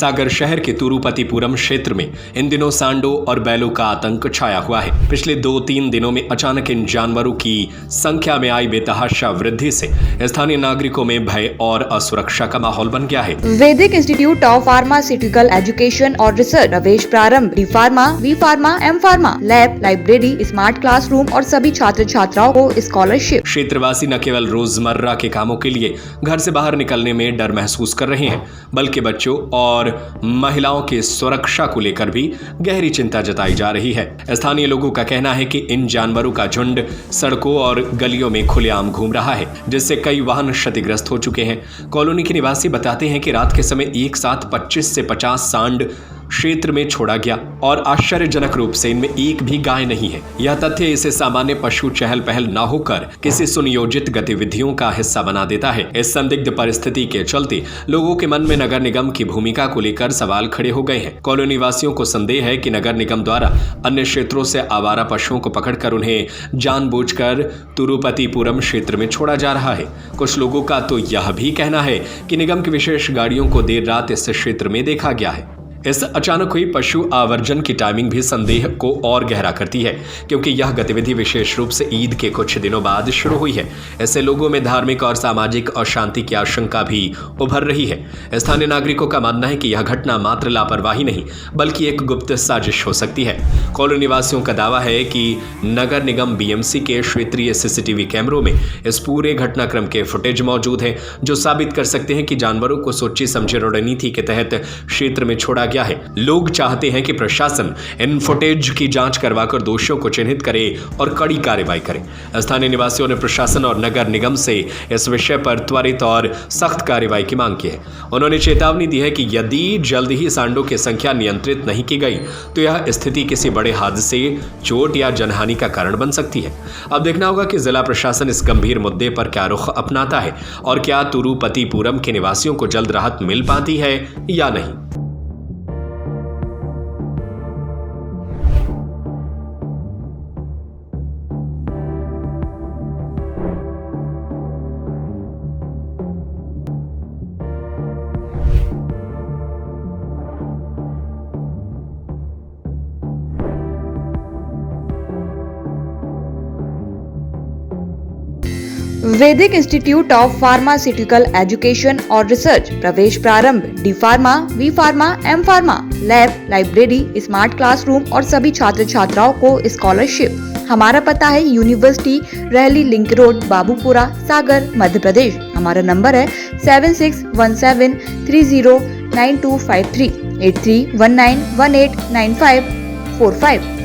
सागर शहर के तिरुपतिपुरम क्षेत्र में इन दिनों सांडों और बैलों का आतंक छाया हुआ है। पिछले 2-3 दिनों में अचानक इन जानवरों की संख्या में आई बेतहाशा वृद्धि से स्थानीय नागरिकों में भय और असुरक्षा का माहौल बन गया है। Vaidik institute of pharmaceutical education और रिसर्च प्रवेश प्रारंभ, D pharma, B pharma, M pharma, lab, library, smart classroom और सभी छात्र छात्राओं को स्कॉलरशिप। क्षेत्रवासी न केवल रोजमर्रा के कामों के लिए घर से बाहर निकलने में डर महसूस कर रहे हैं, बल्कि बच्चों और महिलाओं की सुरक्षा को लेकर भी गहरी चिंता जताई जा रही है। स्थानीय लोगों का कहना है कि इन जानवरों का झुंड सड़कों और गलियों में खुलेआम घूम रहा है, जिससे कई वाहन क्षतिग्रस्त हो चुके हैं। कॉलोनी के निवासी बताते हैं कि रात के समय एक साथ 25 से 50 सांड क्षेत्र में छोड़ा गया और आश्चर्यजनक रूप से इनमें एक भी गाय नहीं है। यह तथ्य इसे सामान्य पशु चहल पहल न होकर किसी सुनियोजित गतिविधियों का हिस्सा बना देता है। इस संदिग्ध परिस्थिति के चलते लोगों के मन में नगर निगम की भूमिका को लेकर सवाल खड़े हो गए हैं। कॉलोनी वासियों को संदेह है कि नगर निगम द्वारा अन्य क्षेत्रों से आवारा पशुओं को पकड़कर उन्हें जानबूझकर तिरुपतिपुरम क्षेत्र में छोड़ा जा रहा है। कुछ लोगों का तो यह भी कहना है कि निगम की विशेष गाड़ियों को देर रात इस क्षेत्र में देखा गया है। इस अचानक हुई पशु आवर्जन की टाइमिंग भी संदेह को और गहरा करती है, क्योंकि यह गतिविधि विशेष रूप से ईद के कुछ दिनों बाद शुरू हुई है। इससे लोगों में धार्मिक और सामाजिक अशांति की आशंका भी उभर रही है। स्थानीय नागरिकों का मानना है कि यह घटना मात्र लापरवाही नहीं, बल्कि एक गुप्त साजिश हो सकती है। कॉलोनी निवासियों का दावा है कि नगर निगम बीएमसी के क्षेत्रीय सीसीटीवी कैमरों में इस पूरे घटनाक्रम के फुटेज मौजूद है, जो साबित कर सकते हैं कि जानवरों को सोची समझी रणनीति के तहत क्षेत्र में छोड़ा गया है। लोग चाहते हैं कि प्रशासन इन फुटेज की जांच करवाकर दोषियों को चिन्हित करे और कड़ी कार्रवाई करे। स्थानीय निवासियों ने प्रशासन और नगर निगम से इस विषय पर त्वरित और सख्त कार्रवाई की मांग की है। उन्होंने चेतावनी दी है कि यदि जल्द ही सांडों की संख्या नियंत्रित नहीं की गई तो यह स्थिति किसी बड़े हादसे, चोट या जनहानि का कारण बन सकती है। अब देखना होगा कि जिला प्रशासन इस गंभीर मुद्दे पर क्या रुख अपनाता है और क्या तिरुपतिपुरम के निवासियों को जल्द राहत मिल पाती है या नहीं। Vaidik institute of pharmaceutical education और रिसर्च प्रवेश प्रारंभ, D pharma, B pharma, M pharma, lab, library, smart classroom और सभी छात्र छात्राओं को स्कॉलरशिप। हमारा पता है यूनिवर्सिटी रहली लिंक रोड, बाबूपुरा, सागर, मध्य प्रदेश। हमारा नंबर है 7617309253 8319189545।